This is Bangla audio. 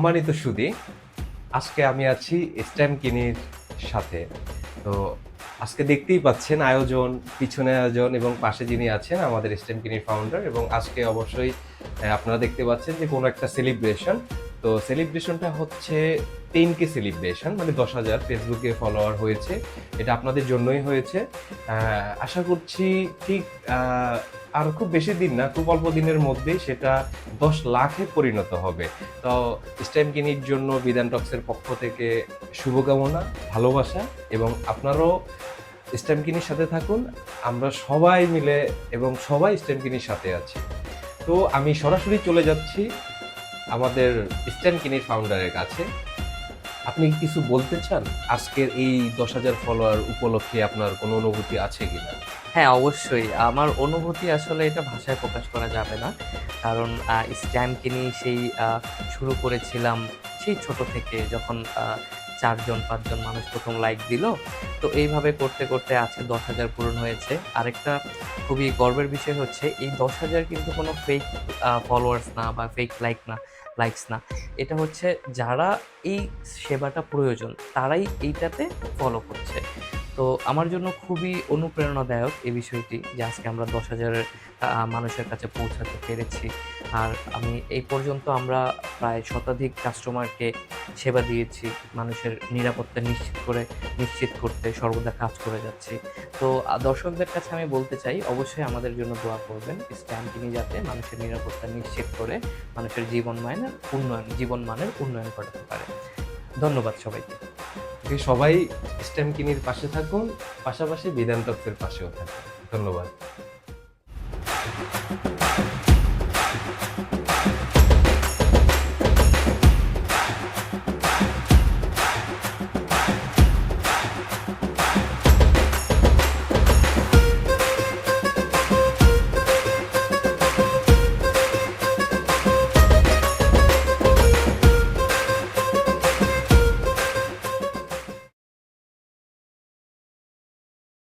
সম্মানিত সুধী, আজকে আমি আছি স্ট্যাম্প কিনির সাথে। তো আজকে দেখতেই পাচ্ছেন আয়োজন, পিছনে আয়োজন এবং পাশে যিনি আছেন আমাদের স্ট্যাম্প কিনির ফাউন্ডার, এবং আজকে অবশ্যই আপনারা দেখতে পাচ্ছেন যে কোনো একটা সেলিব্রেশন। তো সেলিব্রেশনটা হচ্ছে 10K সেলিব্রেশন, মানে 10,000 ফেসবুকে ফলোয়ার হয়েছে। এটা আপনাদের জন্যই হয়েছে। আশা করছি ঠিক আর খুব বেশি দিন না, খুব অল্প দিনের মধ্যেই সেটা 10 লাখে পরিণত হবে। তো স্ট্যাম্প কিনির জন্য বিধান টক্সের পক্ষ থেকে শুভকামনা, ভালোবাসা, এবং আপনারাও স্ট্যাম্প কিনির সাথে থাকুন। আমরা সবাই মিলে এবং সবাই স্ট্যাম্প কিনির সাথে আছি। তো আমি সরাসরি চলে যাচ্ছি আমাদের স্ট্যাম্প কিনির ফাউন্ডারের কাছে। আপনি কি কিছু বলতে চান? আজকের এই 10,000 ফলোয়ার উপলক্ষে আপনার কোনো অনুভূতি আছে কিনা? হ্যাঁ, অবশ্যই। আমার অনুভূতি আসলে এটা ভাষায় প্রকাশ করা যাবে না। কারণ স্ট্যাম্প কিনি সেই শুরু করেছিলাম সেই ছোট থেকে, যখন ৪ জন ৫ জন মানুষ ১ম লাইক দিল। তো এইভাবে করতে, করতে আজকে ১০,০০০ পূরণ হয়েছে। আরেকটা খুবই গর্বের বিষয় হচ্ছে এই ১০,০০০ কিন্তু কোনো ফেক ফলোয়ার্স না বা ফেক লাইকস না। এটা হচ্ছে যারা এই সেবাটা প্রয়োজন তারাই এইটাতে ফলো করছে। তো আমার জন্য খুবই অনুপ্রেরণাদায়ক এই বিষয়টি যে আজকে আমরা ১০,০০০ মানুষের কাছে পৌঁছাতে পেরেছি। আর আমি এই পর্যন্ত আমরা প্রায় শতাধিক কাস্টমারকে সেবা দিয়েছি। মানুষের নিরাপত্তা নিশ্চিত করতে সর্বদা কাজ করে যাচ্ছি। তো দর্শকদের কাছে আমি বলতে চাই, অবশ্যই আমাদের জন্য দোয়া করবেন। স্ট্যাম্প কিনি যাতে মানুষের নিরাপত্তা নিশ্চিত করে মানুষের জীবনমানের উন্নয়ন ঘটাতে পারে। ধন্যবাদ সবাইকে। সবাই স্ট্যাম্প কিনির পাশে থাকুন, পাশাপাশি বিধান টক্সের পাশেও থাকুন। ধন্যবাদ।